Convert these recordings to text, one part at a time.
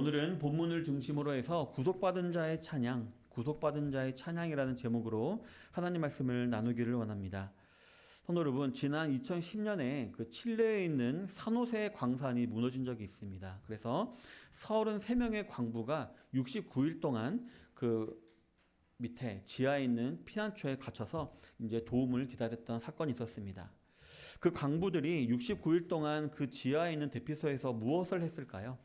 오늘은 본문을 중심으로 해서 구속받은 자의 찬양, 구속받은 자의 찬양이라는 제목으로 하나님 말씀을 나누기를 원합니다. 성도 여러분, 지난 2010년에 그 칠레에 있는 산호세 광산이 무너진 적이 있습니다. 그래서 33명의 광부가 69일 동안 그 밑에 지하에 있는 피난처에 갇혀서 이제 도움을 기다렸던 사건이 있었습니다. 그 광부들이 69일 동안 그 지하에 있는 대피소에서 무엇을 했을까요?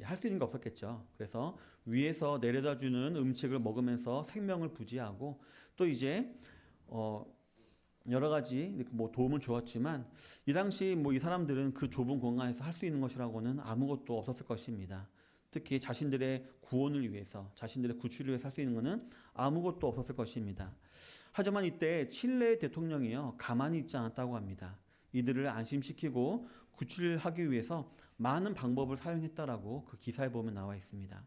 할 수 있는 게 없었겠죠. 그래서 위에서 내려다주는 음식을 먹으면서 생명을 부지하고 또 이제 여러 가지 뭐 도움을 주었지만 이 당시 뭐 이 사람들은 그 좁은 공간에서 할 수 있는 것이라고는 아무것도 없었을 것입니다. 특히 자신들의 구원을 위해서, 자신들의 구출을 위해서 할 수 있는 것은 아무것도 없었을 것입니다. 하지만 이때 칠레 대통령이요 가만히 있지 않았다고 합니다. 이들을 안심시키고 구출하기 위해서 많은 방법을 사용했다라고 그 기사에 보면 나와 있습니다.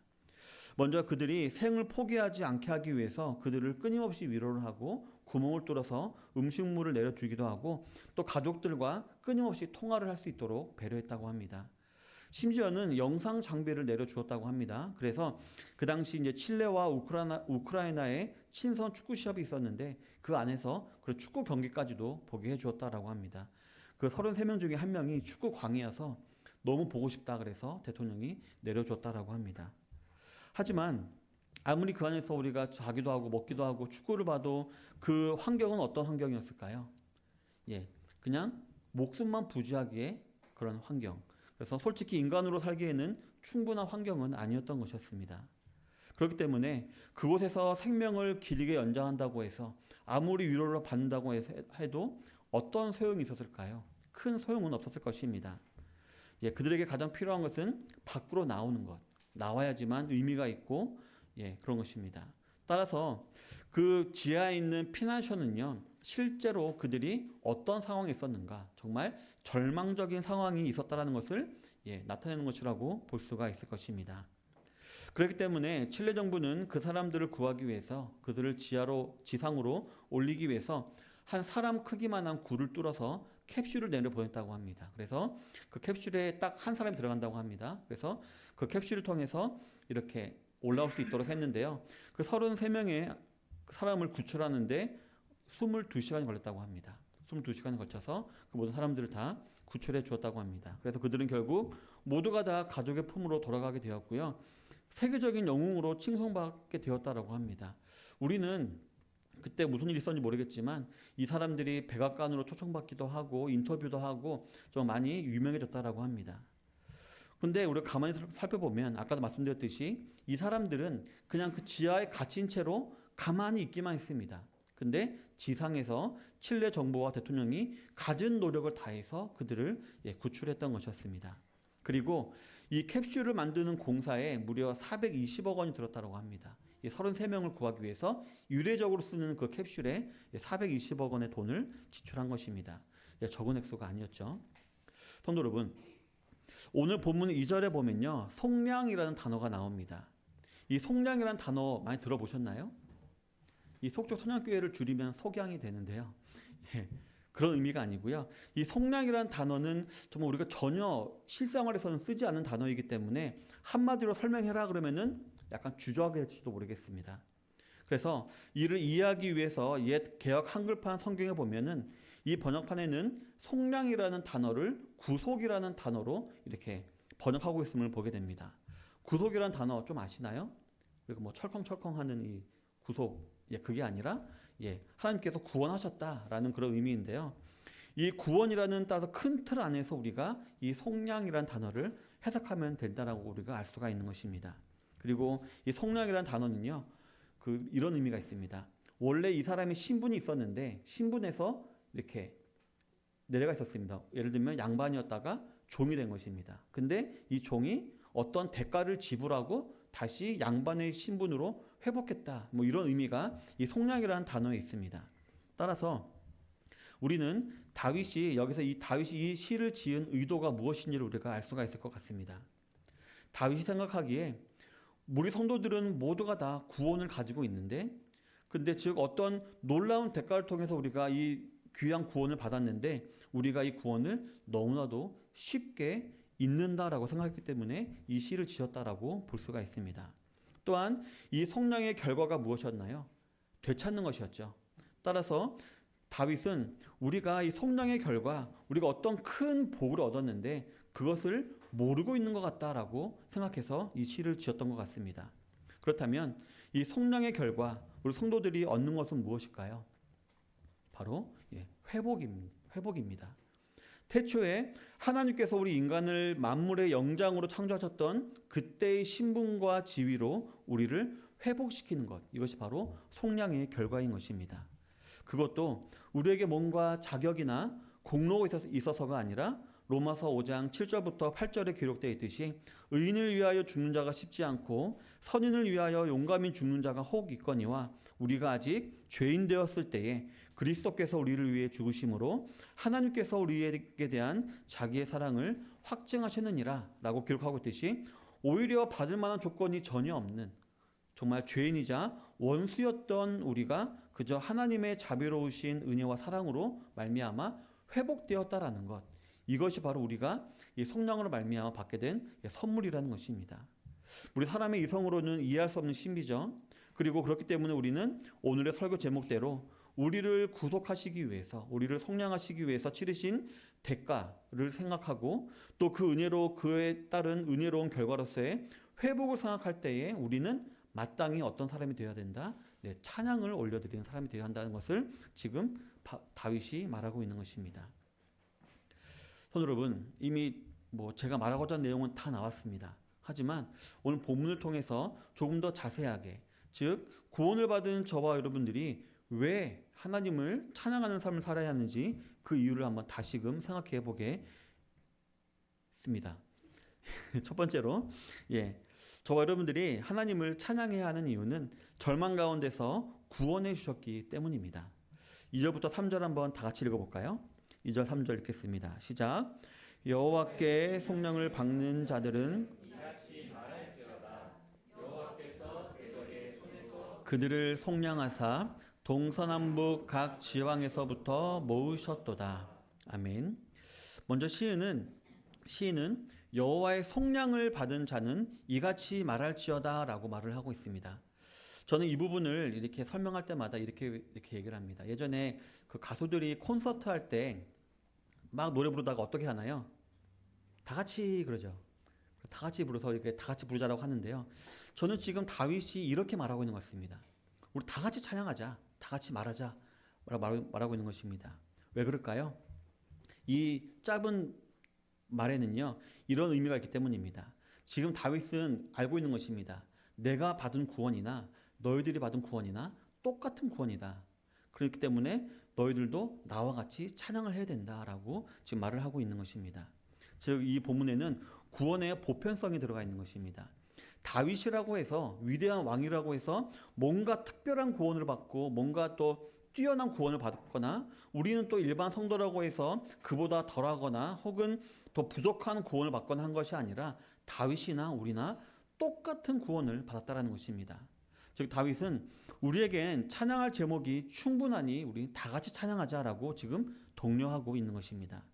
먼저 그들이 생을 포기하지 않게 하기 위해서 그들을 끊임없이 위로를 하고 구멍을 뚫어서 음식물을 내려주기도 하고 또 가족들과 끊임없이 통화를 할 수 있도록 배려했다고 합니다. 심지어는 영상 장비를 내려주었다고 합니다. 그래서 그 당시 이제 칠레와 우크라이나의 친선 축구 시합이 있었는데 그 안에서 그 축구 경기까지도 보게 해주었다라고 합니다. 그 33명 중에 한 명이 축구 광이어서 너무 보고 싶다 그래서 대통령이 내려줬다라고 합니다. 하지만 아무리 그 안에서 우리가 자기도 하고 먹기도 하고 축구를 봐도 그 환경은 어떤 환경이었을까요? 그냥 목숨만 부지하기에 그런 환경. 그래서 솔직히 인간으로 살기에는 충분한 환경은 아니었던 것이었습니다. 그렇기 때문에 그곳에서 생명을 길게 연장한다고 해서 아무리 위로를 받는다고 해도 어떤 소용이 있었을까요? 큰 소용은 없었을 것입니다. 그들에게 가장 필요한 것은 밖으로 나오는 것. 나와야지만 의미가 있고 그런 것입니다. 따라서 그 지하에 있는 피난처는요 실제로 그들이 어떤 상황에 있었는가 정말 절망적인 상황이 있었다는 것을 나타내는 것이라고 볼 수가 있을 것입니다. 그렇기 때문에 칠레 정부는 그 사람들을 구하기 위해서 그들을 지상으로 올리기 위해서 한 사람 크기만한 굴을 뚫어서 캡슐을 내려보냈다고 합니다. 그래서 그 캡슐에 딱 한 사람이 들어간다고 합니다. 그래서 그 캡슐을 통해서 이렇게 올라올 수 있도록 했는데요. 그 33명의 사람을 구출하는데 22시간이 걸렸다고 합니다. 22시간에 걸쳐서 그 모든 사람들을 다 구출해 주었다고 합니다. 그래서 그들은 결국 모두가 다 가족의 품으로 돌아가게 되었고요. 세계적인 영웅으로 칭송받게 되었다라고 합니다. 우리는 그때 무슨 일이 있었는지 모르겠지만 이 사람들이 백악관으로 초청받기도 하고 인터뷰도 하고 좀 많이 유명해졌다라고 합니다. 근데 우리가 가만히 살펴보면 아까도 말씀드렸듯이 이 사람들은 그냥 그 지하에 갇힌 채로 가만히 있기만 했습니다. 근데 지상에서 칠레 정부와 대통령이 갖은 노력을 다해서 그들을 구출했던 것이었습니다. 그리고 이 캡슐을 만드는 공사에 무려 420억 원이 들었다고 합니다. 이 33명을 구하기 위해서 유례적으로 쓰는 그 캡슐에 420억 원의 돈을 지출한 것입니다. 적은 액수가 아니었죠. 성도 여러분, 오늘 본문 2절에 보면요 속량이라는 단어가 나옵니다. 이 속량이라는 단어 많이 들어보셨나요? 이 속적 선양교회를 줄이면 속양이 되는데요. 그런 의미가 아니고요. 이 속량이라는 단어는 정말 우리가 전혀 실생활에서는 쓰지 않는 단어이기 때문에 한마디로 설명해라 그러면은 약간 주저하겠지도 모르겠습니다. 그래서 이를 이해하기 위해서 옛 개역 한글판 성경에 보면은 이 번역판에는 속량이라는 단어를 구속이라는 단어로 이렇게 번역하고 있음을 보게 됩니다. 구속이라는 단어 좀 아시나요? 그리고 뭐 철컹철컹하는 이 구속, 그게 아니라 하나님께서 구원하셨다라는 그런 의미인데요. 이 구원이라는 따라서 큰 틀 안에서 우리가 이 속량이라는 단어를 해석하면 된다라고 우리가 알 수가 있는 것입니다. 그리고 이 속량이라는 단어는요, 이런 의미가 있습니다. 원래 이 사람이 신분이 있었는데 신분에서 이렇게 내려가 있었습니다. 예를 들면 양반이었다가 종이 된 것입니다. 근데 이 종이 어떤 대가를 지불하고 다시 양반의 신분으로 회복했다. 뭐 이런 의미가 이 속량이라는 단어에 있습니다. 따라서 우리는 여기서 다윗이 이 시를 지은 의도가 무엇인지를 우리가 알 수가 있을 것 같습니다. 다윗이 생각하기에 우리 성도들은 모두가 다 구원을 가지고 있는데 근데 즉 어떤 놀라운 대가를 통해서 우리가 이 귀한 구원을 받았는데 우리가 이 구원을 너무나도 쉽게 있는다라고 생각했기 때문에 이 시를 지었다라고 볼 수가 있습니다. 또한 이 속량의 결과가 무엇이었나요? 되찾는 것이었죠. 따라서 다윗은 우리가 이 속량의 결과, 우리가 어떤 큰 복을 얻었는데 그것을 모르고 있는 것 같다라고 생각해서 이 시를 지었던 것 같습니다. 그렇다면 이 속량의 결과, 우리 성도들이 얻는 것은 무엇일까요? 바로 회복입니다. 태초에 하나님께서 우리 인간을 만물의 영장으로 창조하셨던 그때의 신분과 지위로 우리를 회복시키는 것, 이것이 바로 속량의 결과인 것입니다. 그것도 우리에게 뭔가 자격이나 공로가 있어서가 아니라 로마서 5장 7절부터 8절에 기록되어 있듯이 의인을 위하여 죽는 자가 쉽지 않고 선인을 위하여 용감히 죽는 자가 혹 있거니와 우리가 아직 죄인 되었을 때에 그리스도께서 우리를 위해 죽으심으로 하나님께서 우리에게 대한 자기의 사랑을 확증하셨느니라 라고 기록하고 있듯이 오히려 받을 만한 조건이 전혀 없는 정말 죄인이자 원수였던 우리가 그저 하나님의 자비로우신 은혜와 사랑으로 말미암아 회복되었다라는 것, 이것이 바로 우리가 이 성령으로 말미암아 받게 된 선물이라는 것입니다. 우리 사람의 이성으로는 이해할 수 없는 신비죠. 그리고 그렇기 때문에 우리는 오늘의 설교 제목대로 우리를 구속하시기 위해서, 우리를 속량하시기 위해서 치르신 대가를 생각하고 또 그 은혜로 그에 따른 은혜로운 결과로서의 회복을 생각할 때에 우리는 마땅히 어떤 사람이 되어야 된다? 찬양을 올려드리는 사람이 되어야 한다는 것을 지금 다윗이 말하고 있는 것입니다. 성도 여러분, 이미 제가 말하고자 하는 내용은 다 나왔습니다. 하지만 오늘 본문을 통해서 조금 더 자세하게, 즉 구원을 받은 저와 여러분들이 왜 하나님을 찬양하는 삶을 살아야 하는지 그 이유를 한번 다시금 생각해 보겠습니다. 첫 번째로, 저와 여러분들이 하나님을 찬양해야 하는 이유는 절망 가운데서 구원해 주셨기 때문입니다. 2절부터 3절 한번 다 같이 읽어볼까요? 2절 3절 읽겠습니다. 시작. 여호와께 속량을 받는 자들은 그들을 속량하사 동서남북 각 지방에서부터 모으셨도다. 아멘. 먼저 시인은 여호와의 속량을 받은 자는 이같이 말할지어다 라고 말을 하고 있습니다. 저는 이 부분을 이렇게 설명할 때마다 이렇게 얘기를 합니다. 예전에 그 가수들이 콘서트 할 때 막 노래 부르다가 어떻게 하나요? 다 같이 그러죠. 다 같이 불러서 이렇게 다 같이 부르자라고 하는데요. 저는 지금 다윗이 이렇게 말하고 있는 것 같습니다. 우리 다 같이 찬양하자, 다 같이 말하자 말하고 있는 것입니다. 왜 그럴까요? 이 짧은 말에는요, 이런 의미가 있기 때문입니다. 지금 다윗은 알고 있는 것입니다. 내가 받은 구원이나 너희들이 받은 구원이나 똑같은 구원이다. 그렇기 때문에 너희들도 나와 같이 찬양을 해야 된다라고 지금 말을 하고 있는 것입니다. 즉 이 본문에는 구원의 보편성이 들어가 있는 것입니다. 다윗이라고 해서 위대한 왕이라고 해서 뭔가 특별한 구원을 받고 뭔가 또 뛰어난 구원을 받거나 우리는 또 일반 성도라고 해서 그보다 덜하거나 혹은 더 부족한 구원을 받거나 한 것이 아니라 다윗이나 우리나 똑같은 구원을 받았다라는 것입니다. 즉 다윗은 우리에겐 찬양할 제목이 충분하니 우리 다 같이 찬양하자라고 지금 독려하고 있는 것입니다.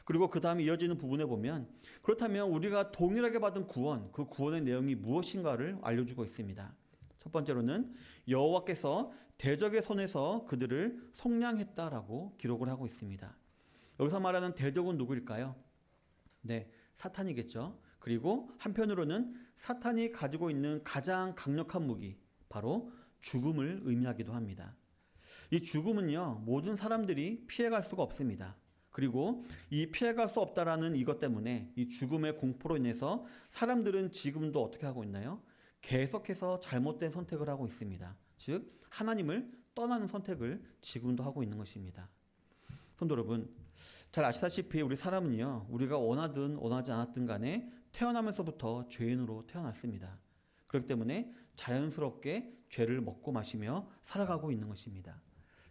그리고 그 다음에 이어지는 부분에 보면 그렇다면 우리가 동일하게 받은 구원, 그 구원의 내용이 무엇인가를 알려주고 있습니다. 첫 번째로는 여호와께서 대적의 손에서 그들을 속량했다라고 기록을 하고 있습니다. 여기서 말하는 대적은 누구일까요? 사탄이겠죠. 그리고 한편으로는 사탄이 가지고 있는 가장 강력한 무기, 바로 죽음을 의미하기도 합니다. 이 죽음은요, 모든 사람들이 피해갈 수가 없습니다. 그리고 이 피해갈 수 없다라는 이것 때문에 이 죽음의 공포로 인해서 사람들은 지금도 어떻게 하고 있나요? 계속해서 잘못된 선택을 하고 있습니다. 즉 하나님을 떠나는 선택을 지금도 하고 있는 것입니다. 성도 여러분, 잘 아시다시피 우리 사람은요, 우리가 원하든 원하지 않았든 간에 태어나면서부터 죄인으로 태어났습니다. 그렇기 때문에 자연스럽게 죄를 먹고 마시며 살아가고 있는 것입니다.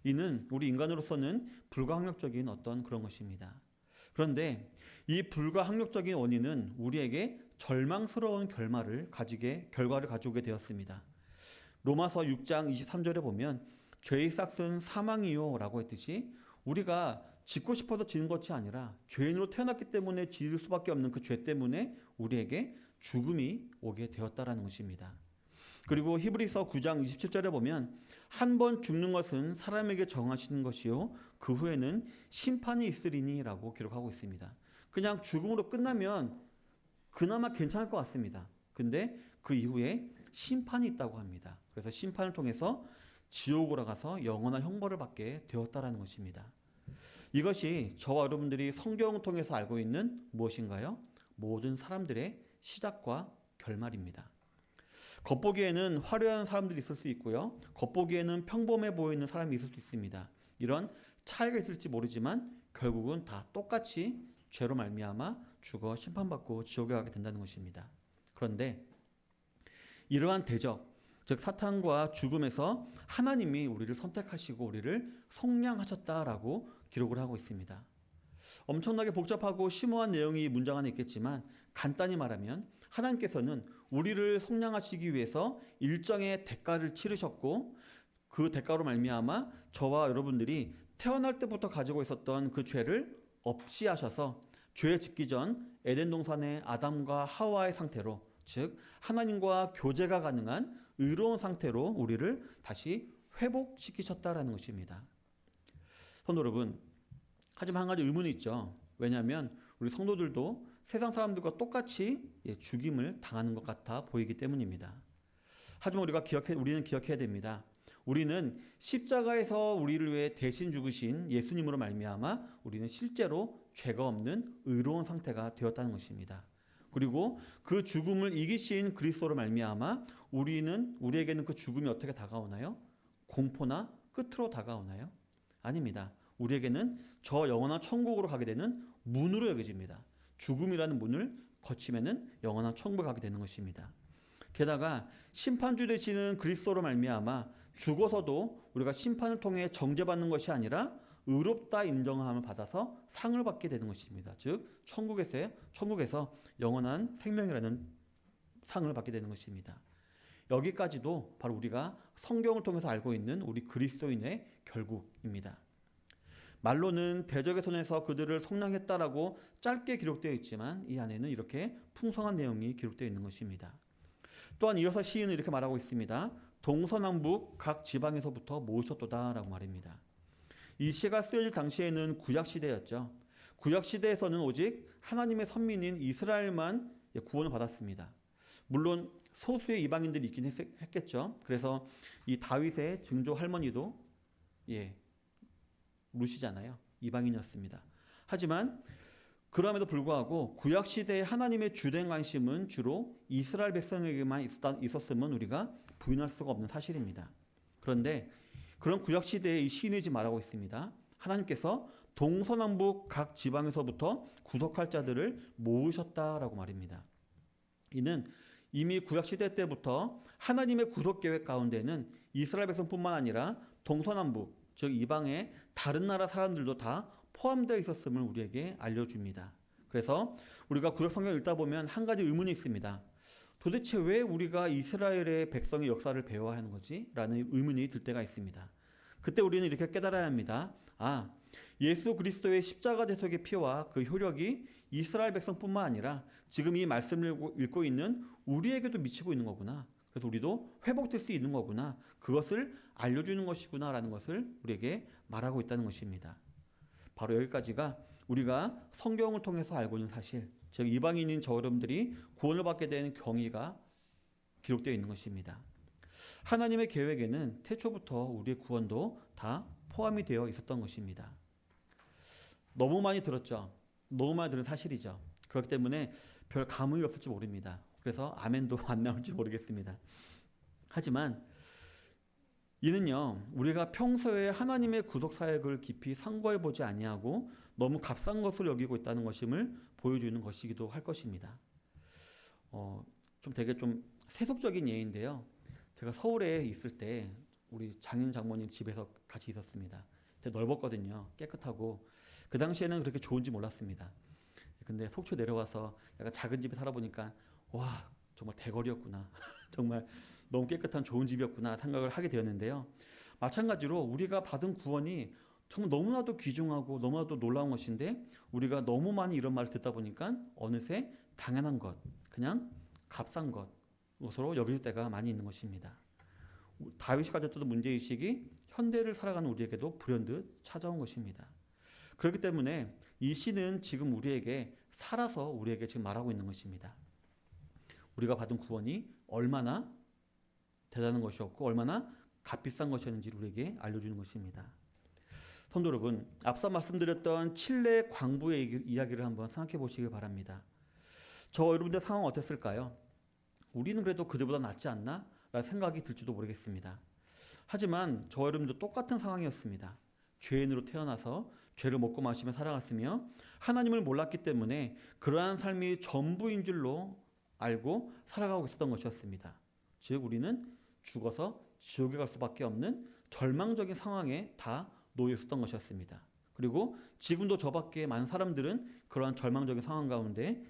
이는 우리 인간으로서는 불가항력적인 어떤 그런 것입니다. 그런데 이 불가항력적인 원인은 우리에게 절망스러운 결과를 가져오게 되었습니다. 로마서 6장 23절에 보면 죄의 싹은 사망이요 라고 했듯이 우리가 짓고 싶어서 지는 것이 아니라 죄인으로 태어났기 때문에 지을 수밖에 없는 그 죄 때문에 우리에게 죽음이 오게 되었다라는 것입니다. 그리고 히브리서 9장 27절에 보면 한 번 죽는 것은 사람에게 정하시는 것이요 그 후에는 심판이 있으리니라고 기록하고 있습니다. 그냥 죽음으로 끝나면 그나마 괜찮을 것 같습니다. 근데 그 이후에 심판이 있다고 합니다. 그래서 심판을 통해서 지옥으로 가서 영원한 형벌을 받게 되었다라는 것입니다. 이것이 저와 여러분들이 성경을 통해서 알고 있는 무엇인가요? 모든 사람들의 시작과 결말입니다. 겉보기에는 화려한 사람들이 있을 수 있고요. 겉보기에는 평범해 보이는 사람이 있을 수 있습니다. 이런 차이가 있을지 모르지만 결국은 다 똑같이 죄로 말미암아 죽어 심판받고 지옥에 가게 된다는 것입니다. 그런데 이러한 대적, 즉 사탄과 죽음에서 하나님이 우리를 선택하시고 우리를 속량하셨다라고 기록을 하고 있습니다. 엄청나게 복잡하고 심오한 내용이 문장 안에 있겠지만 간단히 말하면 하나님께서는 우리를 속량하시기 위해서 일정의 대가를 치르셨고 그 대가로 말미암아 저와 여러분들이 태어날 때부터 가지고 있었던 그 죄를 없이 하셔서 죄 짓기 전 에덴 동산의 아담과 하와의 상태로, 즉 하나님과 교제가 가능한 의로운 상태로 우리를 다시 회복시키셨다라는 것입니다. 성도 여러분, 하지만 한 가지 의문이 있죠. 왜냐하면 우리 성도들도 세상 사람들과 똑같이 죽임을 당하는 것 같아 보이기 때문입니다. 하지만 우리는 기억해야 됩니다. 우리는 십자가에서 우리를 위해 대신 죽으신 예수님으로 말미암아 우리는 실제로 죄가 없는 의로운 상태가 되었다는 것입니다. 그리고 그 죽음을 이기신 그리스도로 말미암아 우리에게는 그 죽음이 어떻게 다가오나요? 공포나 끝으로 다가오나요? 아닙니다. 우리에게는 저 영원한 천국으로 가게 되는 문으로 여겨집니다. 죽음이라는 문을 거치면은 영원한 천국에 가게 되는 것입니다. 게다가 심판주 되시는 그리스도로 말미암아 죽어서도 우리가 심판을 통해 정죄받는 것이 아니라 의롭다 인정함을 받아서 상을 받게 되는 것입니다. 즉 천국에서 영원한 생명이라는 상을 받게 되는 것입니다. 여기까지도 바로 우리가 성경을 통해서 알고 있는 우리 그리스도인의 결국입니다. 말로는 대적의 손에서 그들을 속량했다라고 짧게 기록되어 있지만 이 안에는 이렇게 풍성한 내용이 기록되어 있는 것입니다. 또한 이어서 시인은 이렇게 말하고 있습니다. 동서남북 각 지방에서부터 모으셨도다라고 말입니다. 이 시가 쓰여질 당시에는 구약시대였죠. 구약시대에서는 오직 하나님의 선민인 이스라엘만 구원을 받았습니다. 물론 소수의 이방인들이 있긴 했겠죠. 그래서 이 다윗의 증조 할머니도 루시잖아요. 이방인이었습니다. 하지만 그럼에도 불구하고 구약시대의 하나님의 주된 관심은 주로 이스라엘 백성에게만 있었음은 우리가 부인할 수가 없는 사실입니다. 그런데 그런 구약시대에 이 시인이 지금 말하고 있습니다. 하나님께서 동서남북 각 지방에서부터 구속할 자들을 모으셨다라고 말입니다. 이는 이미 구약시대 때부터 하나님의 구속계획 가운데는 이스라엘 백성뿐만 아니라 동서남북, 즉 이방의 다른 나라 사람들도 다 포함되어 있었음을 우리에게 알려줍니다. 그래서 우리가 구약 성경을 읽다 보면 한 가지 의문이 있습니다. 도대체 왜 우리가 이스라엘의 백성의 역사를 배워야 하는 거지? 라는 의문이 들 때가 있습니다. 그때 우리는 이렇게 깨달아야 합니다. 예수 그리스도의 십자가 대속의 피와 그 효력이 이스라엘 백성뿐만 아니라 지금 이 말씀을 읽고 있는 우리에게도 미치고 있는 거구나. 그래서 우리도 회복될 수 있는 거구나. 그것을 알려주는 것이구나 라는 것을 우리에게 말하고 있다는 것입니다. 바로 여기까지가 우리가 성경을 통해서 알고 있는 사실, 즉 이방인인 저 여러분들이 구원을 받게 되는 경위가 기록되어 있는 것입니다. 하나님의 계획에는 태초부터 우리의 구원도 다 포함이 되어 있었던 것입니다. 너무 많이 들었죠. 너무 많이 들은 사실이죠. 그렇기 때문에 별 감흥이 없을지 모릅니다. 그래서 아멘도 안 나올지 모르겠습니다. 하지만 이는요, 우리가 평소에 하나님의 구속 사역을 깊이 상고해 보지 아니하고 너무 값싼 것을 여기고 있다는 것임을 보여주는 것이기도 할 것입니다. 되게 세속적인 예인데요. 제가 서울에 있을 때 우리 장인 장모님 집에서 같이 있었습니다. 되게 넓었거든요. 깨끗하고 그 당시에는 그렇게 좋은지 몰랐습니다. 근데 속초 내려와서 약간 작은 집에 살아보니까 와, 정말 대거리였구나. 정말 너무 깨끗한 좋은 집이었구나 생각을 하게 되었는데요. 마찬가지로 우리가 받은 구원이 정말 너무나도 귀중하고 너무나도 놀라운 것인데 우리가 너무 많이 이런 말을 듣다 보니까 어느새 당연한 것, 그냥 값싼 것으로 여길 때가 많이 있는 것입니다. 다윗이 가졌던 문제의식이 현대를 살아가는 우리에게도 불현듯 찾아온 것입니다. 그렇기 때문에 이 시는 지금 우리에게 살아서 우리에게 지금 말하고 있는 것입니다. 우리가 받은 구원이 얼마나 대단한 것이었고 얼마나 값비싼 것이었는지를 우리에게 알려주는 것입니다. 성도 여러분, 앞서 말씀드렸던 칠레 광부의 이야기를 한번 생각해 보시기 바랍니다. 저 여러분들 상황 어땠을까요? 우리는 그래도 그들보다 낫지 않나? 라는 생각이 들지도 모르겠습니다. 하지만 저 여러분도 똑같은 상황이었습니다. 죄인으로 태어나서 죄를 먹고 마시며 살아갔으며 하나님을 몰랐기 때문에 그러한 삶이 전부인 줄로 알고 살아가고 있었던 것이었습니다. 즉 우리는 죽어서 지옥에 갈 수밖에 없는 절망적인 상황에 다 놓여 있었던 것이었습니다. 그리고 지금도 저밖에 많은 사람들은 그러한 절망적인 상황 가운데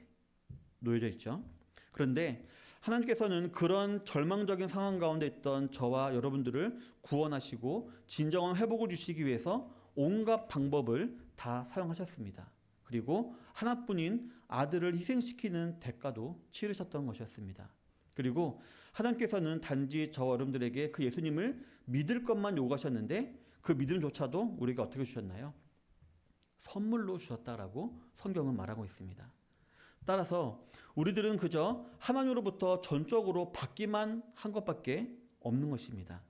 놓여져 있죠. 그런데 하나님께서는 그런 절망적인 상황 가운데 있던 저와 여러분들을 구원하시고 진정한 회복을 주시기 위해서 온갖 방법을 다 사용하셨습니다. 그리고 하나뿐인 아들을 희생시키는 대가도 치르셨던 것이었습니다. 그리고 하나님께서는 단지 저와 여러분들에게 그 예수님을 믿을 것만 요구하셨는데 그 믿음조차도 우리에게 어떻게 주셨나요? 선물로 주셨다라고 성경은 말하고 있습니다. 따라서 우리들은 그저 하나님으로부터 전적으로 받기만 한 것밖에 없는 것입니다.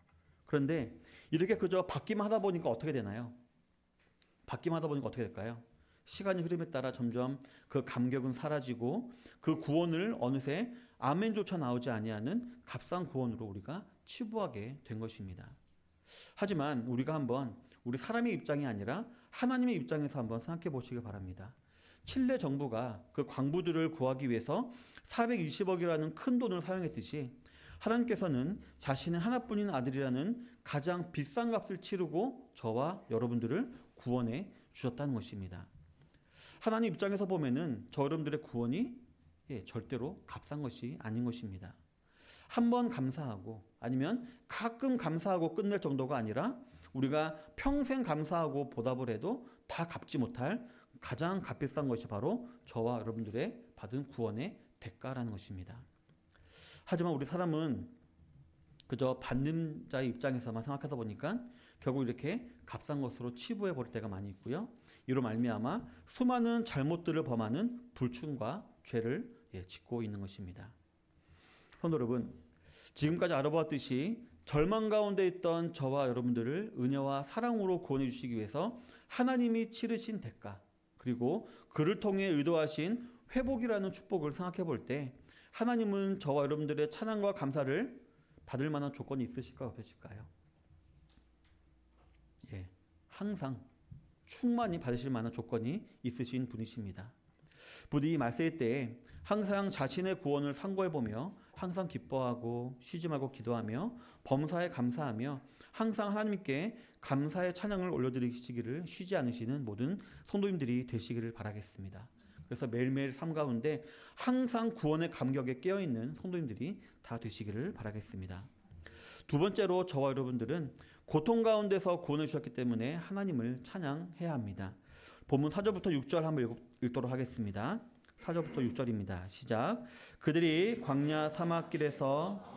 그런데 이렇게 그저 받기만 하다 보니까 어떻게 되나요? 받기만 하다 보니까 어떻게 될까요? 시간이 흐름에 따라 점점 그 감격은 사라지고 그 구원을 어느새 아멘조차 나오지 아니하는 값싼 구원으로 우리가 치부하게 된 것입니다. 하지만 우리가 한번 우리 사람의 입장이 아니라 하나님의 입장에서 한번 생각해 보시기 바랍니다. 칠레 정부가 그 광부들을 구하기 위해서 420억이라는 큰 돈을 사용했듯이 하나님께서는 자신의 하나뿐인 아들이라는 가장 비싼 값을 치르고 저와 여러분들을 구원해 주셨다는 것입니다. 하나님 입장에서 보면은 저 여러분들의 구원이 절대로 값싼 것이 아닌 것입니다. 한 번 감사하고 아니면 가끔 감사하고 끝낼 정도가 아니라 우리가 평생 감사하고 보답을 해도 다 갚지 못할 가장 값비싼 것이 바로 저와 여러분들의 받은 구원의 대가라는 것입니다. 하지만 우리 사람은 그저 받는 자의 입장에서만 생각하다 보니까 결국 이렇게 값싼 것으로 치부해 버릴 때가 많이 있고요. 이로 말미암아 수많은 잘못들을 범하는 불충과 죄를 짓고 있는 것입니다. 성도 여러분, 지금까지 알아보았듯이 절망 가운데 있던 저와 여러분들을 은혜와 사랑으로 구원해 주시기 위해서 하나님이 치르신 대가, 그리고 그를 통해 의도하신 회복이라는 축복을 생각해 볼 때 하나님은 저와 여러분들의 찬양과 감사를 받을 만한 조건이 있으실까 없으실까요? 항상 충만히 받으실 만한 조건이 있으신 분이십니다. 부디 말세일 때에 항상 자신의 구원을 상고해보며 항상 기뻐하고 쉬지 말고 기도하며 범사에 감사하며 항상 하나님께 감사의 찬양을 올려드리시기를 쉬지 않으시는 모든 성도님들이 되시기를 바라겠습니다. 그래서 매일매일 삶 가운데 항상 구원의 감격에 깨어있는 성도님들이 다 되시기를 바라겠습니다. 두 번째로 저와 여러분들은 고통 가운데서 구원을 주셨기 때문에 하나님을 찬양해야 합니다. 본문 4절부터 6절 한번 읽도록 하겠습니다. 4절부터 6절입니다. 시작. 그들이 광야 사막길에서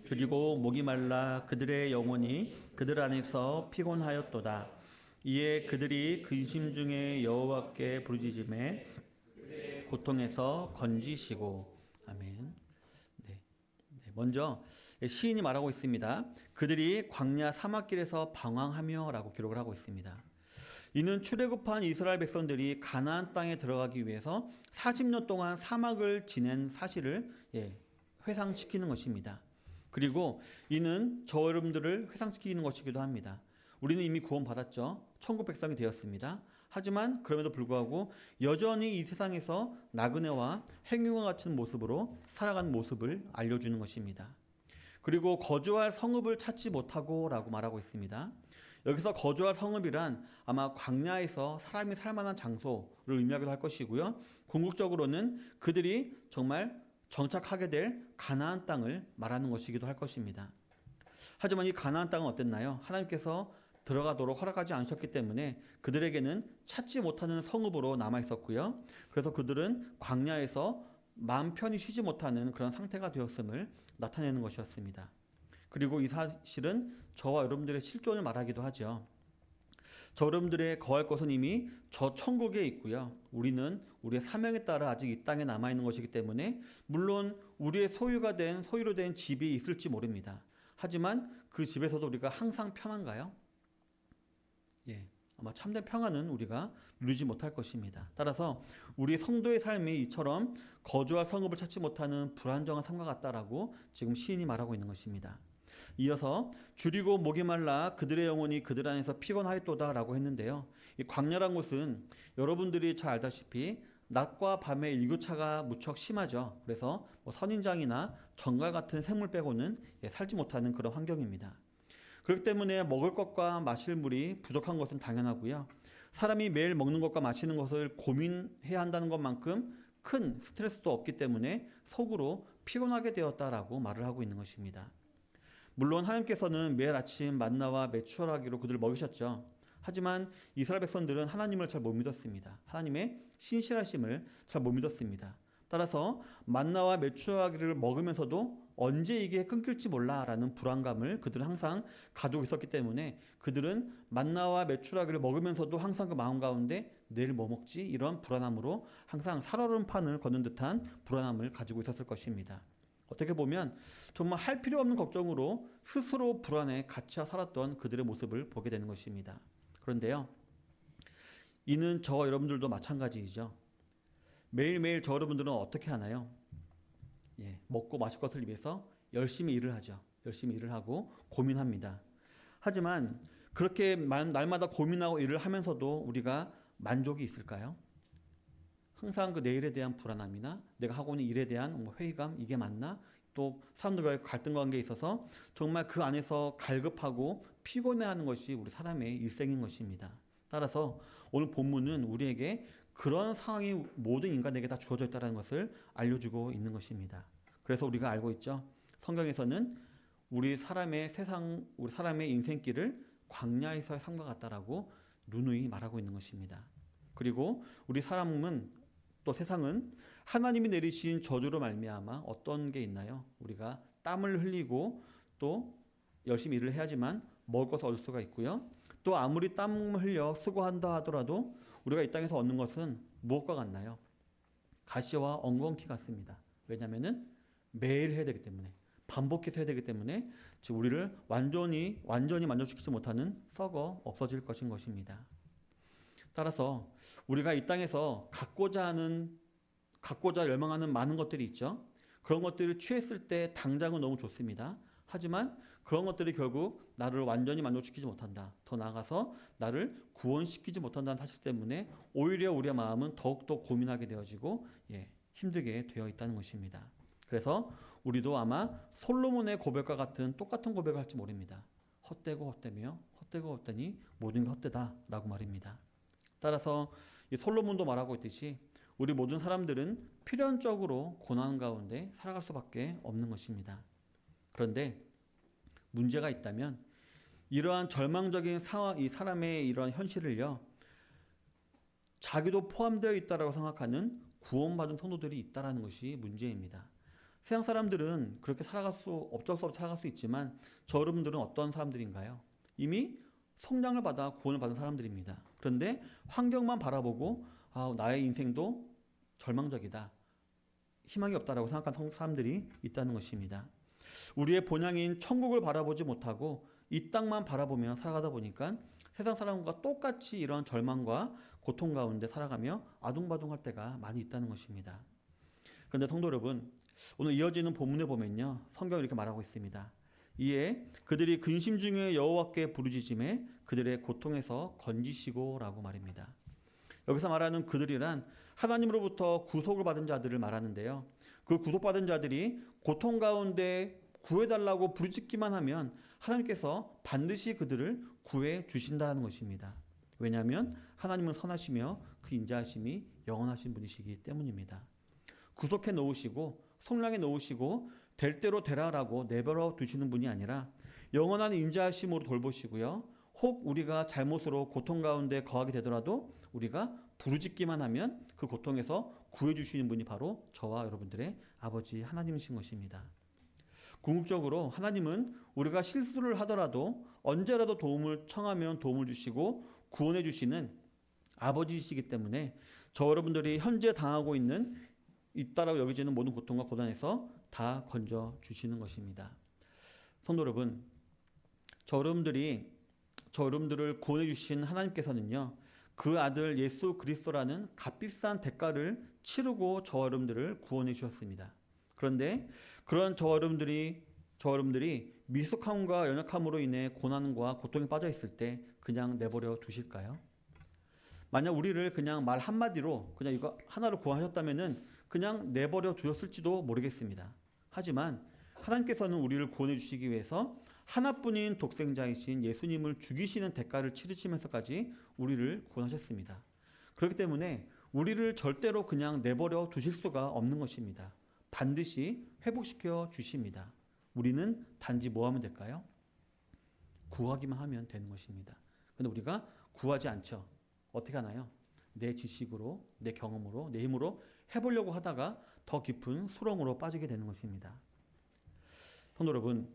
그리고 목이 말라 그들의 영혼이 그들 안에서 피곤하였도다. 이에 그들이 근심 중에 여호와께 부르짖음에 고통에서 건지시고. 아멘. 먼저 시인이 말하고 있습니다. 그들이 광야 사막길에서 방황하며 라고 기록을 하고 있습니다. 이는 출애굽한 이스라엘 백성들이 가나안 땅에 들어가기 위해서 40년 동안 사막을 지낸 사실을 회상시키는 것입니다. 그리고 이는 저 여러분들을 회상시키는 것이기도 합니다. 우리는 이미 구원받았죠. 천국 백성이 되었습니다. 하지만 그럼에도 불구하고 여전히 이 세상에서 나그네와 행위와 같은 모습으로 살아가는 모습을 알려주는 것입니다. 그리고 거주할 성읍을 찾지 못하고 라고 말하고 있습니다. 여기서 거주할 성읍이란 아마 광야에서 사람이 살만한 장소를 의미하기도 할 것이고요. 궁극적으로는 그들이 정말 정착하게 될 가나안 땅을 말하는 것이기도 할 것입니다. 하지만 이 가나안 땅은 어땠나요? 하나님께서 들어가도록 허락하지 않으셨기 때문에 그들에게는 찾지 못하는 성읍으로 남아 있었고요. 그래서 그들은 광야에서 마음 편히 쉬지 못하는 그런 상태가 되었음을 나타내는 것이었습니다. 그리고 이 사실은 저와 여러분들의 실존을 말하기도 하죠. 저 여러분들의 거할 곳은 이미 저 천국에 있고요. 우리는 우리의 사명에 따라 아직 이 땅에 남아 있는 것이기 때문에 물론 우리의 소유로 된 집이 있을지 모릅니다. 하지만 그 집에서도 우리가 항상 편한가요? 예, 아마 참된 평안은 우리가 누리지 못할 것입니다. 따라서 우리 성도의 삶이 이처럼 거주할 성읍을 찾지 못하는 불안정한 삶과 같다라고 지금 시인이 말하고 있는 것입니다. 이어서 줄이고 목이 말라 그들의 영혼이 그들 안에서 피곤하였도다라고 했는데요. 이 광야란 곳은 여러분들이 잘 알다시피 낮과 밤의 일교차가 무척 심하죠. 그래서 선인장이나 정갈 같은 생물 빼고는 살지 못하는 그런 환경입니다. 그렇기 때문에 먹을 것과 마실 물이 부족한 것은 당연하고요. 사람이 매일 먹는 것과 마시는 것을 고민해야 한다는 것만큼 큰 스트레스도 없기 때문에 속으로 피곤하게 되었다라고 말을 하고 있는 것입니다. 물론 하나님께서는 매일 아침 만나와 메추라기로 그들을 먹이셨죠. 하지만 이스라엘 백성들은 하나님을 잘 못 믿었습니다. 하나님의 신실하심을 잘 못 믿었습니다. 따라서 만나와 메추라기를 먹으면서도 언제 이게 끊길지 몰라라는 불안감을 그들은 항상 가지고 있었기 때문에 그들은 만나와 메추라기를 먹으면서도 항상 그 마음 가운데 내일 뭐 먹지? 이런 불안함으로 항상 살얼음판을 걷는 듯한 불안함을 가지고 있었을 것입니다. 어떻게 보면 정말 할 필요 없는 걱정으로 스스로 불안에 갇혀 살았던 그들의 모습을 보게 되는 것입니다. 그런데요, 이는 저와 여러분들도 마찬가지이죠. 매일매일 저 여러분들은 어떻게 하나요? 먹고 마실 것을 위해서 열심히 일을 하죠. 열심히 일을 하고 고민합니다. 하지만 그렇게 날마다 고민하고 일을 하면서도 우리가 만족이 있을까요? 항상 그 내일에 대한 불안함이나 내가 하고 있는 일에 대한 회의감, 이게 맞나? 또 사람들과의 갈등 관계에 있어서 정말 그 안에서 갈급하고 피곤해하는 것이 우리 사람의 일생인 것입니다. 따라서 오늘 본문은 우리에게 그런 상황이 모든 인간에게 다 주어져 있다는 것을 알려주고 있는 것입니다. 그래서 우리가 알고 있죠. 성경에서는 우리 사람의 인생길을 광야에서의 삶과 같다라고 누누이 말하고 있는 것입니다. 그리고 우리 사람은 또 세상은 하나님이 내리신 저주로 말미암아 어떤 게 있나요? 우리가 땀을 흘리고 또 열심히 일을 해야지만 먹을 것을 얻을 수가 있고요. 또 아무리 땀을 흘려 수고한다 하더라도 우리가 이 땅에서 얻는 것은 무엇과 같나요? 가시와 엉겅퀴 같습니다. 왜냐하면 매일 해야 되기 때문에, 반복해서 해야 되기 때문에 우리를 완전히 만족시키지 못하는 썩어 없어질 것입니다. 따라서 우리가 이 땅에서 갖고자 열망하는 많은 것들이 있죠. 그런 것들을 취했을 때 당장은 너무 좋습니다. 하지만 그런 것들이 결국 나를 완전히 만족시키지 못한다. 더 나아가서 나를 구원시키지 못한다는 사실 때문에 오히려 우리의 마음은 더욱더 고민하게 되어지고 힘들게 되어 있다는 것입니다. 그래서 우리도 아마 솔로몬의 고백과 같은 똑같은 고백을 할지 모릅니다. 헛되고 헛되며 헛되고 헛되니 모든 게 헛되다라고 말입니다. 따라서 이 솔로몬도 말하고 있듯이 우리 모든 사람들은 필연적으로 고난 가운데 살아갈 수밖에 없는 것입니다. 그런데 문제가 있다면 이러한 절망적인 상황, 이 사람의 이러한 현실을요, 자기도 포함되어 있다라고 생각하는 구원받은 성도들이 있다라는 것이 문제입니다. 세상 사람들은 그렇게 어쩔 수 없이 살아갈 수 있지만 저 여러분들은 어떤 사람들인가요? 이미 성량을 받아 구원을 받은 사람들입니다. 그런데 환경만 바라보고 나의 인생도 절망적이다, 희망이 없다라고 생각하는 사람들이 있다는 것입니다. 우리의 본향인 천국을 바라보지 못하고 이 땅만 바라보며 살아가다 보니까 세상 사람과 똑같이 이런 절망과 고통 가운데 살아가며 아둥바둥할 때가 많이 있다는 것입니다. 그런데 성도 여러분, 오늘 이어지는 본문에 보면요, 성경이 이렇게 말하고 있습니다. 이에 그들이 근심 중에 여호와께 부르짖음에 그들의 고통에서 건지시고 라고 말입니다. 여기서 말하는 그들이란 하나님으로부터 구속을 받은 자들을 말하는데요, 그 구속받은 자들이 고통 가운데 구해달라고 부르짖기만 하면 하나님께서 반드시 그들을 구해 주신다는 것입니다. 왜냐하면 하나님은 선하시며 그 인자하심이 영원하신 분이시기 때문입니다. 구속해 놓으시고 속량해 놓으시고 될 대로 되라라고 내버려 두시는 분이 아니라 영원한 인자하심으로 돌보시고요. 혹 우리가 잘못으로 고통 가운데 거하게 되더라도 우리가 부르짖기만 하면 그 고통에서 구해주시는 분이 바로 저와 여러분들의 아버지 하나님이신 것입니다. 궁극적으로 하나님은 우리가 실수를 하더라도 언제라도 도움을 청하면 도움을 주시고 구원해 주시는 아버지이시기 때문에 저 여러분들이 현재 당하고 있다라고 여겨지는 모든 고통과 고난에서 다 건져 주시는 것입니다. 성도 여러분, 저 여러분들을 구원해 주신 하나님께서는요, 그 아들 예수 그리스도라는 값비싼 대가를 치르고 저 여러분들을 구원해 주셨습니다. 그런데 그런 저 여러분들이 미숙함과 연약함으로 인해 고난과 고통에 빠져 있을 때 그냥 내버려 두실까요? 만약 우리를 그냥 말 한마디로 그냥 이거 하나를 구하셨다면은 그냥 내버려 두셨을지도 모르겠습니다. 하지만 하나님께서는 우리를 구원해 주시기 위해서 하나뿐인 독생자이신 예수님을 죽이시는 대가를 치르시면서까지 우리를 구원하셨습니다. 그렇기 때문에 우리를 절대로 그냥 내버려 두실 수가 없는 것입니다. 반드시 회복시켜 주십니다. 우리는 단지 뭐 하면 될까요? 구하기만 하면 되는 것입니다. 그런데 우리가 구하지 않죠. 어떻게 하나요? 내 지식으로, 내 경험으로, 내 힘으로 해보려고 하다가 더 깊은 수렁으로 빠지게 되는 것입니다. 성도 여러분,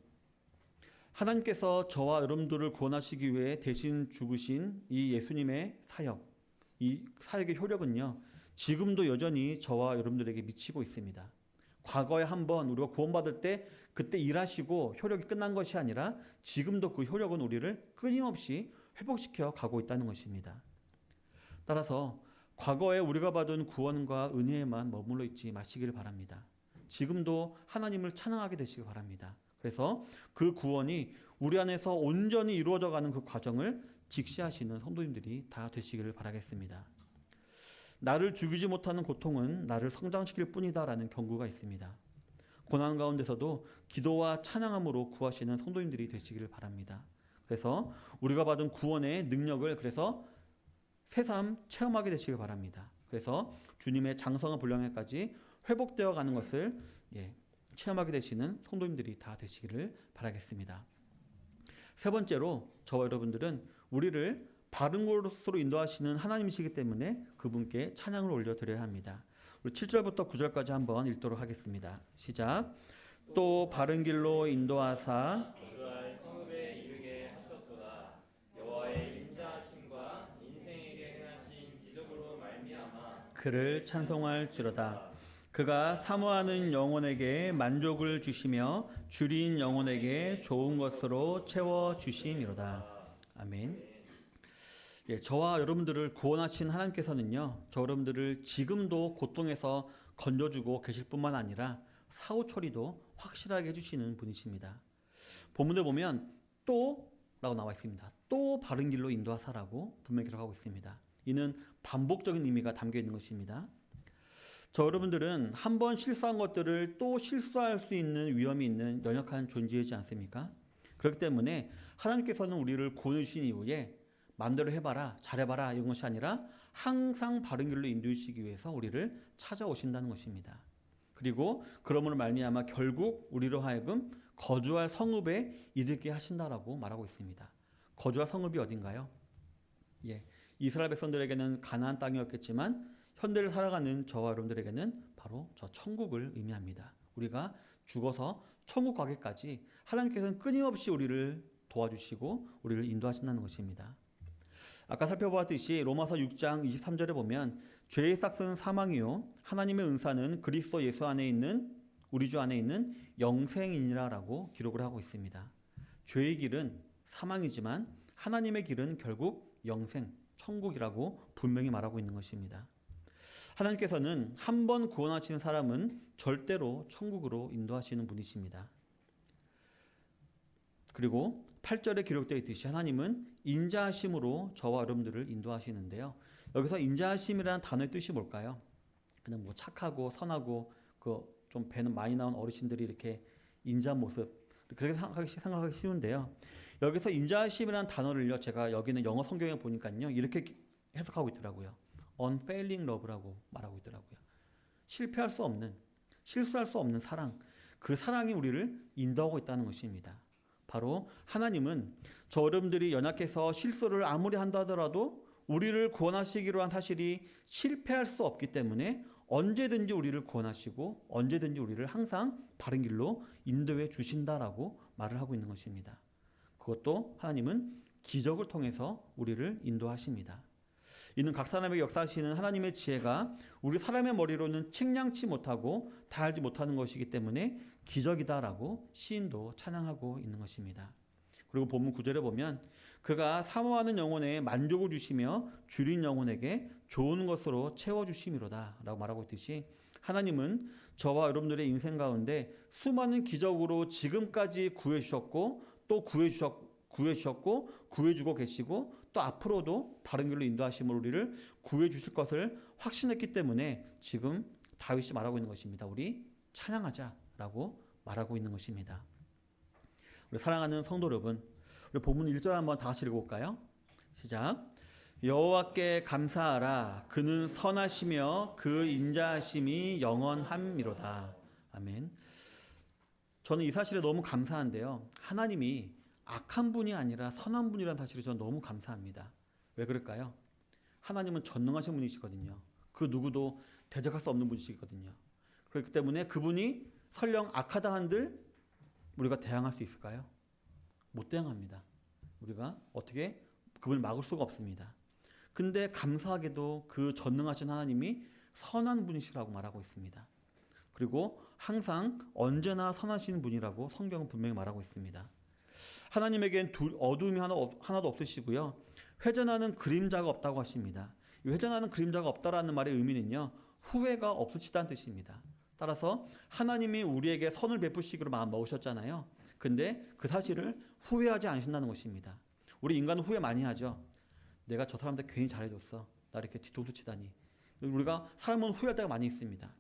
하나님께서 저와 여러분들을 구원하시기 위해 대신 죽으신 이 예수님의 사역, 이 사역의 효력은요, 지금도 여전히 저와 여러분들에게 미치고 있습니다. 과거에 한번 우리가 구원받을 때 그때 일하시고 효력이 끝난 것이 아니라 지금도 그 효력은 우리를 끊임없이 회복시켜 가고 있다는 것입니다. 따라서 과거에 우리가 받은 구원과 은혜에만 머물러 있지 마시기를 바랍니다. 지금도 하나님을 찬양하게 되시기 바랍니다. 그래서 그 구원이 우리 안에서 온전히 이루어져 가는 그 과정을 직시하시는 성도님들이 다 되시기를 바라겠습니다. 나를 죽이지 못하는 고통은 나를 성장시킬 뿐이다라는 경고가 있습니다. 고난 가운데서도 기도와 찬양함으로 구하시는 성도님들이 되시기를 바랍니다. 그래서 우리가 받은 구원의 능력을 그래서 새삼 체험하게 되시길 바랍니다. 그래서 주님의 장성한 분량에까지 회복되어 가는 것을 체험하게 되시는 성도님들이 다 되시기를 바라겠습니다. 세 번째로 저와 여러분들은 우리를 바른 곳으로 인도하시는 하나님이시기 때문에 그분께 찬양을 올려드려야 합니다. 우리 7절부터 9절까지 한번 읽도록 하겠습니다. 시작. 또 바른 길로 인도하사 거주할 성읍에 이르게 하셨도다. 여호와의 인자하심과 인생에게 행하신 기적으로 말미암아 그를 찬송할지로다. 그가 사모하는 영혼에게 만족을 주시며 줄인 영혼에게 좋은 것으로 채워 주심이로다. 아멘. 저와 여러분들을 구원하신 하나님께서는요, 저 여러분들을 지금도 고통에서 건져주고 계실 뿐만 아니라 사후 처리도 확실하게 해주시는 분이십니다. 본문에 보면 또 라고 나와 있습니다. 또 바른 길로 인도하사라고 분명히 기록하고 있습니다. 이는 반복적인 의미가 담겨 있는 것입니다. 저 여러분들은 한 번 실수한 것들을 또 실수할 수 있는 위험이 있는 연약한 존재이지 않습니까? 그렇기 때문에 하나님께서는 우리를 구원해 주신 이후에 마음대로 해봐라, 잘해봐라 이런 것이 아니라 항상 바른 길로 인도해 주시기 위해서 우리를 찾아오신다는 것입니다. 그리고 그러므로 말미암아 결국 우리로 하여금 거주할 성읍에 이르게 하신다라고 말하고 있습니다. 거주할 성읍이 어딘가요? 이스라엘 백성들에게는 가나안 땅이었겠지만 현대를 살아가는 저와 여러분들에게는 바로 저 천국을 의미합니다. 우리가 죽어서 천국 가기까지 하나님께서는 끊임없이 우리를 도와주시고 우리를 인도하신다는 것입니다. 아까 살펴보았듯이 로마서 6장 23절에 보면 죄의 싹은 사망이요 하나님의 은사는 그리스도 예수 안에 있는 우리 주 안에 있는 영생이니라라고 기록을 하고 있습니다. 죄의 길은 사망이지만 하나님의 길은 결국 영생, 천국이라고 분명히 말하고 있는 것입니다. 하나님께서는 한 번 구원하시는 사람은 절대로 천국으로 인도하시는 분이십니다. 그리고 8절에 기록되어 있듯이 하나님은 인자하심으로 저와 여러분들을 인도하시는데요. 여기서 인자하심이라는 단어의 뜻이 뭘까요? 그냥 뭐 착하고 선하고 그 좀 배는 많이 나온 어르신들이 이렇게 인자한 모습 그렇게 생각하기 쉬운데요. 여기서 인자하심이라는 단어를요, 제가 여기는 영어 성경에 보니까요 이렇게 해석하고 있더라고요. unfailing love라고 말하고 있더라고요. 실패할 수 없는, 실수할 수 없는 사랑, 그 사랑이 우리를 인도하고 있다는 것입니다. 바로 하나님은 저 여러분들이 연약해서 실수를 아무리 한다 하더라도 우리를 구원하시기로 한 사실이 실패할 수 없기 때문에 언제든지 우리를 구원하시고 언제든지 우리를 항상 바른 길로 인도해 주신다라고 말을 하고 있는 것입니다. 그것도 하나님은 기적을 통해서 우리를 인도하십니다. 이는 각 사람에게 역사하시는 하나님의 지혜가 우리 사람의 머리로는 측량치 못하고 다 알지 못하는 것이기 때문에 기적이다라고 시인도 찬양하고 있는 것입니다. 그리고 본문 9절에 보면 그가 사모하는 영혼에 만족을 주시며 줄인 영혼에게 좋은 것으로 채워주심이로다 라고 말하고 있듯이 하나님은 저와 여러분들의 인생 가운데 수많은 기적으로 지금까지 구해주셨고 또 구해주셨고 구해주고 계시고 또 앞으로도 바른 길로 인도하심으로 우리를 구해주실 것을 확신했기 때문에 지금 다윗이 말하고 있는 것입니다. 우리 찬양하자라고 말하고 있는 것입니다. 우리 사랑하는 성도 여러분, 우리 본문 1절 한번 다 같이 읽어볼까요? 시작. 여호와께 감사하라. 그는 선하시며 그 인자하심이 영원함이로다. 아멘. 저는 이 사실에 너무 감사한데요. 하나님이 악한 분이 아니라 선한 분이라는 사실에 저는 너무 감사합니다. 왜 그럴까요? 하나님은 전능하신 분이시거든요. 그 누구도 대적할 수 없는 분이시거든요. 그렇기 때문에 그분이 설령 악하다 한들 우리가 대항할 수 있을까요? 못 대항합니다. 우리가 어떻게 그분을 막을 수가 없습니다. 근데 감사하게도 그 전능하신 하나님이 선한 분이시라고 말하고 있습니다. 그리고 항상 언제나 선하신 분이라고 성경은 분명히 말하고 있습니다. 하나님에겐 어두움이 하나도 없으시고요. 회전하는 그림자가 없다고 하십니다. 이 회전하는 그림자가 없다라는 말의 의미는요. 후회가 없으시다는 뜻입니다. 따라서 하나님이 우리에게 선을 베푸시기로 마음 먹으셨잖아요. 근데 그 사실을 후회하지 않으신다는 것입니다. 우리 인간은 후회 많이 하죠. 내가 저 사람한테 괜히 잘해줬어. 나 이렇게 뒤통수 치다니. 우리가 사람은 후회할 때가 많이 있습니다.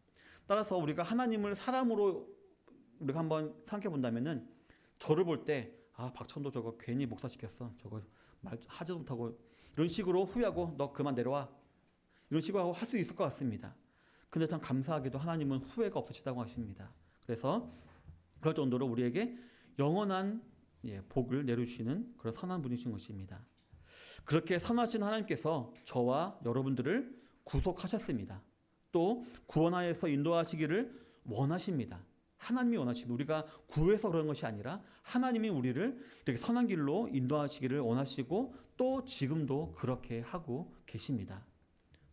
따라서 우리가 하나님을 사람으로 우리가 한번 생각해 본다면은 저를 볼 때 박천도 저거 괜히 목사시켰어. 저거 말 하지도 못하고 이런 식으로 후회하고 너 그만 내려와. 이런 식으로 할 수 있을 것 같습니다. 근데 참 감사하게도 하나님은 후회가 없으시다고 하십니다. 그래서 그럴 정도로 우리에게 영원한 복을 내려주시는 그런 선한 분이신 것입니다. 그렇게 선하신 하나님께서 저와 여러분들을 구속하셨습니다. 또 구원하여서 인도하시기를 원하십니다. 하나님이 원하십니다. 우리가 구해서 그런 것이 아니라 하나님이 우리를 이렇게 선한 길로 인도하시기를 원하시고 또 지금도 그렇게 하고 계십니다.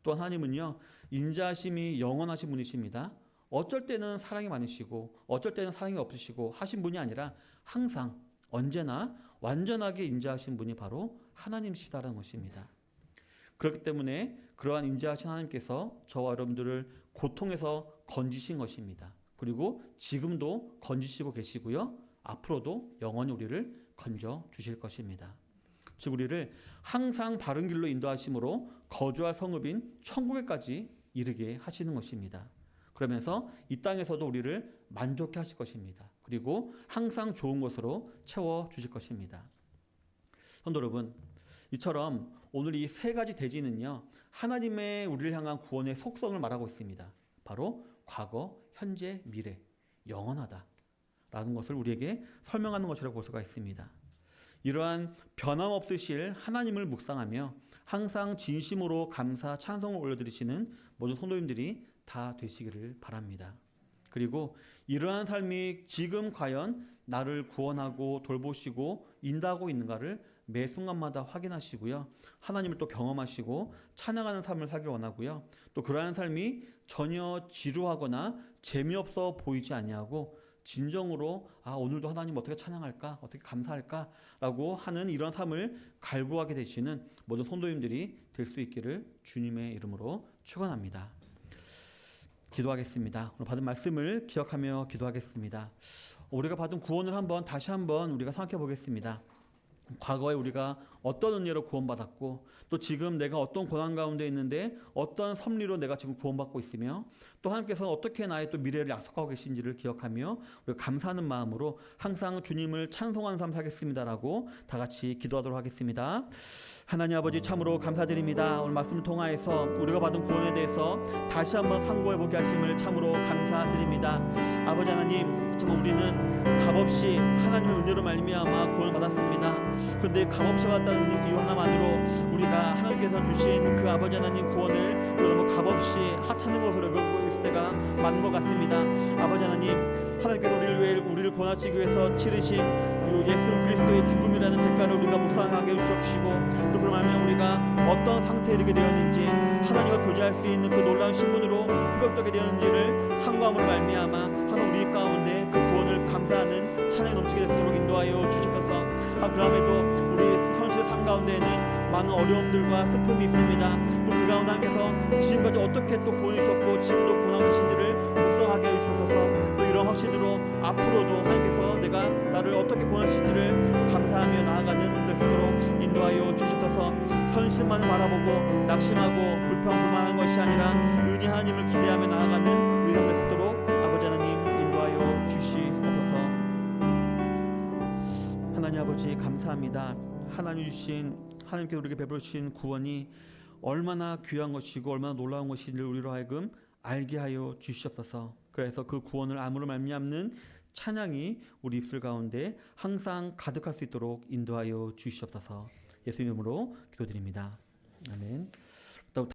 또 하나님은요, 인자하심이 영원하신 분이십니다. 어쩔 때는 사랑이 많으시고 어쩔 때는 사랑이 없으시고 하신 분이 아니라 항상 언제나 완전하게 인자하신 분이 바로 하나님이시다라는 것입니다. 그렇기 때문에 그러한 인자하신 하나님께서 저와 여러분들을 고통에서 건지신 것입니다. 그리고 지금도 건지시고 계시고요. 앞으로도 영원히 우리를 건져 주실 것입니다. 즉 우리를 항상 바른 길로 인도하심으로 거주할 성읍인 천국에까지 이르게 하시는 것입니다. 그러면서 이 땅에서도 우리를 만족해 하실 것입니다. 그리고 항상 좋은 것으로 채워 주실 것입니다. 성도 여러분, 이처럼 오늘 이 세 가지 대지는요, 하나님의 우리를 향한 구원의 속성을 말하고 있습니다. 바로 과거, 현재, 미래, 영원하다라는 것을 우리에게 설명하는 것이라고 볼 수가 있습니다. 이러한 변함없으실 하나님을 묵상하며 항상 진심으로 감사, 찬송을 올려드리시는 모든 성도님들이 다 되시기를 바랍니다. 그리고 이러한 삶이 지금 과연 나를 구원하고 돌보시고 인도하고 있는가를 매 순간마다 확인하시고요. 하나님을 또 경험하시고 찬양하는 삶을 살기 원하고요. 또 그러한 삶이 전혀 지루하거나 재미없어 보이지 아니하고 진정으로 오늘도 하나님 어떻게 찬양할까? 어떻게 감사할까? 라고 하는 이런 삶을 갈구하게 되시는 모든 성도님들이 될 수 있기를 주님의 이름으로 축원합니다. 기도하겠습니다. 오늘 받은 말씀을 기억하며 기도하겠습니다. 우리가 받은 구원을 다시 한번 우리가 생각해 보겠습니다. 과거에 우리가 어떤 은혜로 구원받았고 또 지금 내가 어떤 고난 가운데 있는데 어떤 섭리로 내가 지금 구원받고 있으며 또 하나님께서 어떻게 나의 또 미래를 약속하고 계신지를 기억하며 우리가 감사하는 마음으로 항상 주님을 찬송하는 삶 살겠습니다라고 다 같이 기도하도록 하겠습니다. 하나님 아버지 참으로 감사드립니다. 오늘 말씀을 통하여서 우리가 받은 구원에 대해서 다시 한번 상고해보게 하심을 참으로 감사드립니다. 아버지 하나님, 정말 우리는 값없이 하나님의 은혜로 말미암아 구원을 받았습니다. 그런데 값없이 받았다는 이유 하나만으로 우리가 하나님께서 주신 그 아버지 하나님 구원을 우리가 너무 값없이 하찮은 것으로 여기고 있을 때가 많은 것 같습니다. 아버지 하나님, 하나님께서 우리를 구원하시기 위해서 치르신 예수 그리스도의 죽음이라는 대가를 우리가 묵상하게 해주시옵시고 또 그런 말면 우리가 어떤 상태에 이르게 되었는지 하나님과 교제할 수 있는 그 놀라운 신분으로 회복되게 되었는지를 상고함으로 말미암아 하나님 우리 가운데 그 구원을 감사하는 찬양이 넘치게 되도록 인도하여 주시옵소서. 그럼에도 우리 현실 삶 가운데에는 많은 어려움들과 슬픔이 있습니다. 또 그 가운데 하나님께서 지금까지 어떻게 또 구원해 주셨고 지금도 구원하고 계신지를 묵상하게 해주셔서 또 이런 확신으로 앞으로도 하나님께서 내가 나를 어떻게 구원하실지를 감사하며 나아가는 은혜를 쓰도록 인도하여 주시옵소서. 현실만 바라보고 낙심하고 불평불만한 것이 아니라 은혜 하나님을 기대하며 나아가는 우리 삶을 쓰도록 아버지 하나님 인도하여 주시옵소서. 하나님 아버지 감사합니다. 하나님 주신 하나님께서 우리에게 베풀어 주신 구원이 얼마나 귀한 것이고 얼마나 놀라운 것인지를 우리로 하여금 알게 하여 주시옵소서. 그래서 그 구원을 암으로 말미암는 찬양이 우리 입술 가운데 항상 가득할 수 있도록 인도하여 주시옵소서. 예수님 이름으로 기도드립니다. 아멘.